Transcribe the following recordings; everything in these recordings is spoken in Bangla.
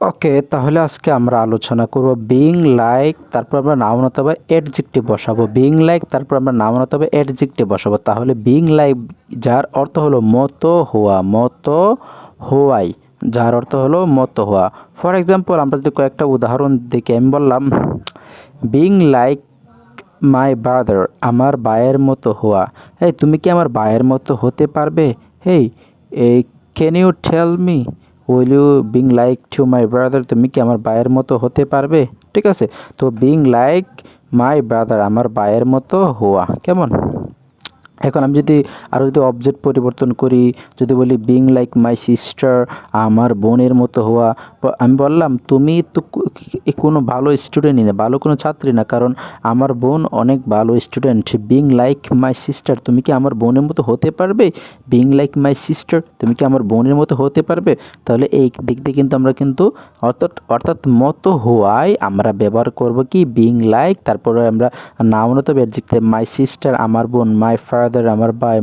ওকে, তাহলে আজকে আমরা আলোচনা করব বিং লাইক, তারপর আমরা নাউন অথবা অ্যাডজেক্টিভ বসাবো। বিং লাইক, তারপর আমরা নাউন অথবা অ্যাডজেক্টিভ বসাবো। তাহলে বিং লাইক যার অর্থ হলো মতো হওয়া, মতো হওয়াই, যার অর্থ হলো মতো হওয়া। ফর এক্সাম্পল, আমরা যদি কয়েকটা উদাহরণ দেখি, আমি বললাম বিং লাইক মাই ব্রাদার, আমার ভাইয়ের মতো হওয়া। এই তুমি কি আমার ভাইয়ের মতো হতে পারবে? হেই, এই can you tell me, will you being like to my brother, তুমি কি আমার ভাইয়ের মতো হতে পারবে? ঠিক আছে, তো বিং লাইক মাই ব্রাদার, আমার ভাইয়ের মতো হওয়া। কেমন? এখন আমি যদি আরও যদি অবজেক্ট পরিবর্তন করি, যদি বলি বিং লাইক মাই সিস্টার, আমার বোনের মতো হওয়া। আমি বললাম তুমি তো কোনো ভালো স্টুডেন্টই না, ভালো কোনো ছাত্রী না, কারণ আমার বোন অনেক ভালো student. Being like my sister, তুমি কি আমার বোনের মতো হতে পারবে? বিং লাইক মাই সিস্টার, তুমি কি আমার বোনের মতো হতে পারবে? তাহলে এই দিক দিয়ে কিন্তু আমরা কিন্তু অর্থাৎ মতো হওয়ায় আমরা ব্যবহার করব কি বিং লাইক, তারপরে আমরা নাউন অথবা অ্যাডজেক্টিভ মাই সিস্টার, আমার বোন, মাই ফাদার, আমার ভাই,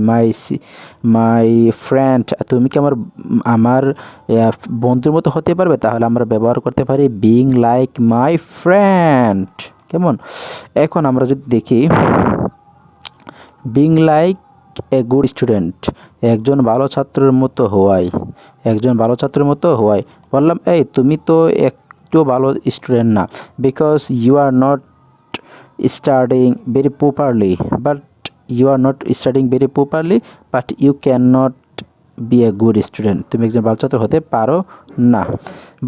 মাই ফ্রেন্ড, তুমি কি আমার বন্ধুর মতো হতে পারবে? তাহলে আমরা ব্যবহার করতে পারি বিং লাইক মাই ফ্রেন্ড। কেমন? এখন আমরা যদি দেখি being like a good student, একজন ভালো ছাত্রের মতো হওয়াই, একজন ভালো ছাত্রের মতো হওয়াই। বললাম এই তুমি তো একটু ভালো স্টুডেন্ট না, because you are not studying very properly, but you are not studying very properly, but you cannot be a good student, তুমি একজন ভালো ছাত্র হতে পারো না,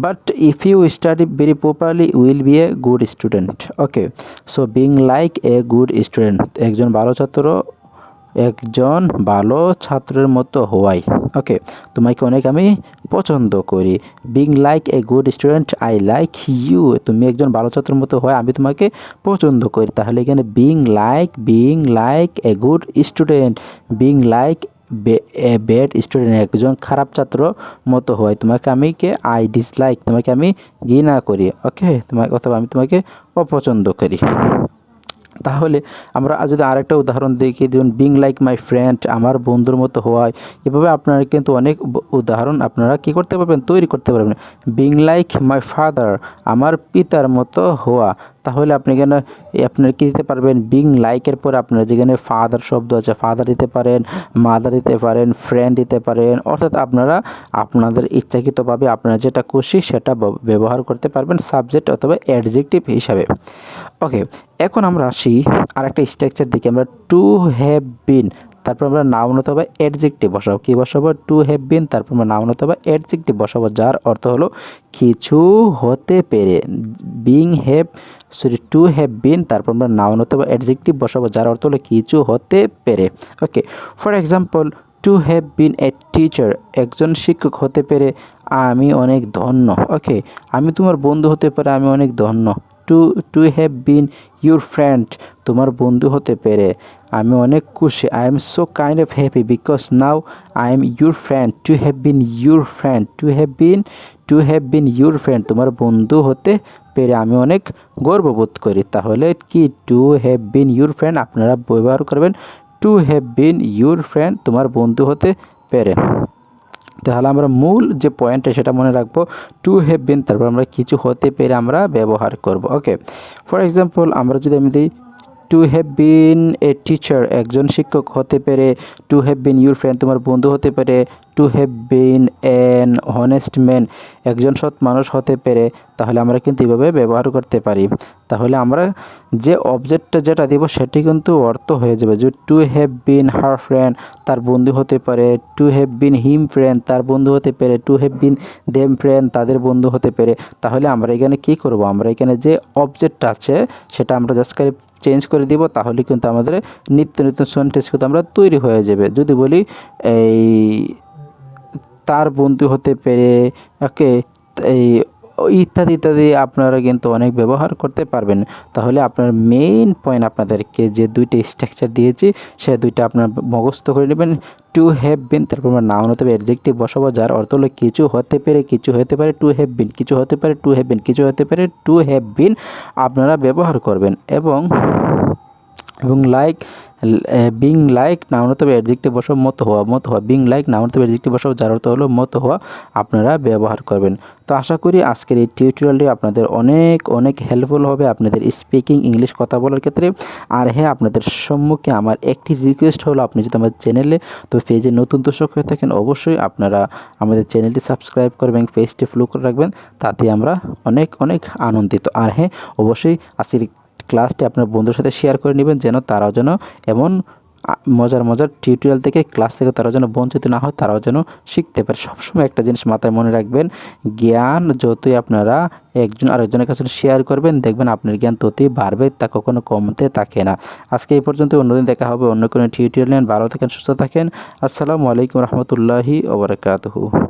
but if you study very properly you will be a good student. Okay, so being like a good student, একজন ভালো ছাত্র, একজন ভালো ছাত্রের মতো হওয়াই। ওকে, তোমাকে অনেক আমি পছন্দ করি। Being like a good student I like you, তুমি একজন ভালো ছাত্রের মতো হয়, আমি তোমাকে পছন্দ করি। তাহলে এখানে being like a good student, being like a bad student, একজন খারাপ ছাত্র মতো হয়, তোমাকে আমি আই ডিসলাইক, তোমাকে আমি ঘৃণা করি। ওকে, তোমাকে অথবা আমি তোমাকে অপছন্দ করি। তাহলে আমরা যদি আরেকটা উদাহরণ দেখি, যেমন বিং লাইক মাই ফ্রেন্ড, আমার বন্ধুর মতো হওয়ায়। এভাবে আপনারা কিন্তু অনেক উদাহরণ আপনারা কী করতে পারবেন, তৈরি করতে পারবেন। বিং লাইক মাই ফাদার, আমার পিতার মতো হওয়া। তাহলে আপনি এখানে আপনারা কী দিতে পারবেন, বিং লাইকের পরে আপনারা যেখানে ফাদার শব্দ আছে, ফাদার দিতে পারেন, মাদার দিতে পারেন, ফ্রেন্ড দিতে পারেন, অর্থাৎ আপনারা আপনাদের ইচ্ছাকৃতভাবে আপনারা যেটা খুশি সেটা ব্যবহার করতে পারবেন সাবজেক্ট অথবা অ্যাডজেক্টিভ হিসাবে। ওকে, এখন আমরা আসি আরেকটা স্ট্রাকচার দিকে। আমরা টু হ্যাভ বিন, তারপর আমরা নাউন অথবা অ্যাডজেক্টিভ বসাবো। কী বসাবো? টু হ্যাভ বিন, তারপর আমরা নাউন অথবা অ্যাডজেক্টিভ বসাবো, যার অর্থ হলো কিছু হতে পেরে। টু হ্যাভ বিন, তারপর আমরা নাউন অথবা অ্যাডজেক্টিভ বসাবো, যার অর্থ হলো কিছু হতে পেরে। Okay, for example, to have been a teacher, একজন শিক্ষক হতে পেরে আমি অনেক ধন্য। ওকে, আমি তোমার বন্ধু হতে পারে আমি অনেক ধন্য। Two have bin your friend, তোমার বন্ধু হতে পেরে আমি অনেক খুশি। I am so kind of happy because now I am your friend. Two have bin your friend, two have bin your friend, তোমার বন্ধু হতে পেরে আমি অনেক গর্ববোধ করি। তাহলে কি two have bin your friend আপনারা ব্যবহার করবেন two have bin your friend, তোমার বন্ধু হতে পেরে। তাহলে আমরা মূল যে পয়েন্টটা সেটা মনে রাখবো, টু হ্যাভ বিন, তারপর আমরা কিছু হতে পেরে আমরা ব্যবহার করব। ওকে, ফর এক্সাম্পল, আমরা যদি আমি দিই two have been a teacher, একজন শিক্ষক হতে পেরে। Two have bin your friend, তোমার বন্ধু হতে পারে। Two have bin an honest man, একজন সৎ মানুষ হতে পেরে। তাহলে আমরা কিন্তু এইভাবে ব্যবহার করতে পারি। তাহলে আমরা যে অবজেক্টটা যেটা দিব সেটি কিন্তু অর্থ হয়ে যাবে। যে two have bin her friend, তার বন্ধু হতে পারে। Two have bin him friend, তার বন্ধু হতে পারে। Two have bin them friend, তাদের বন্ধু হতে পারে। তাহলে আমরা এখানে কী করব, আমরা এখানে যে অবজেক্টটা আছে সেটা আমরা জাস্ট চেঞ্জ করে দিব। তাহলে কিন্তু আমাদের নিত্য নতুন সেন্টেন্স কিন্তু আমরা তৈরি হয়ে যাবে। যদি বলি এই তার বন্ধু হতে পেরে, ওকে, এই ইত্যাদি ইত্যাদি আপনারা কিন্তু অনেক ব্যবহার করতে পারবেন। তাহলে আপনার মেইন পয়েন্ট, আপনাদেরকে যে দুইটা স্ট্রাকচার দিয়েছি সে দুইটা আপনার মুখস্থ করে নেবেন। টু হ্যাভ বিন, তারপর আমরা নাউন অথবা অ্যাডজেক্টিভ বসাবো, যার অর্থ হলো কিছু হতে পেরে, কিছু হতে পারে। টু হ্যাভ বিন, কিছু হতে পারে। টু হ্যাভ বিন, কিছু হতে পারে। টু হ্যাভ বিন আপনারা ব্যবহার করবেন। এবং এবং বিং লাইক নাউন হতে হবে অ্যাডজেক্টিভ বসাও মতো হওয়া বিং লাইক নাউন হতে হবে অ্যাডজেক্টিভ বসাও যার অর্থ হলো মতো হওয়া আপনারা ব্যবহার করবেন। তো আশা করি আজকের এই টিউটোরিয়ালটি আপনাদের অনেক অনেক হেল্পফুল হবে আপনাদের স্পিকিং ইংলিশ কথা বলার ক্ষেত্রে। আর হ্যাঁ, আপনাদের সম্মুখে আমার একটি রিকোয়েস্ট হলো, আপনি যদি আমার চ্যানেলে তো পেজে নতুন দর্শক হয়ে থাকেন অবশ্যই আপনারা আমাদের চ্যানেলটি সাবস্ক্রাইব করবেন, পেজটি ফলো করে রাখবেন, তাতে আমরা অনেক অনেক আনন্দিত। আর হ্যাঁ, অবশ্যই আজকের ক্লাসটি আপনার বন্ধুদের সাথে শেয়ার করে নেবেন, যেন তারাও যেন এমন মজার টিউটোরিয়াল থেকে ক্লাস থেকে তারাও যেন বঞ্চিত না হয়, তারাও যেন শিখতে পারে। সবসময় একটা জিনিস মাথায় মনে রাখবেন, জ্ঞান যতই আপনারা একজন আরেকজনের কাছে শেয়ার করবেন, দেখবেন আপনার জ্ঞান ততই বাড়বে, তা কখনো কমতে থাকে না। আজকে এই পর্যন্ত, অন্যদিন দেখা হবে অন্য কোনো টিউটোরিয়াল নিয়ে। ভালো থাকেন, সুস্থ থাকেন। আসসালামু আলাইকুম রহমতুল্লাহি ওয়া বারাকাতুহু।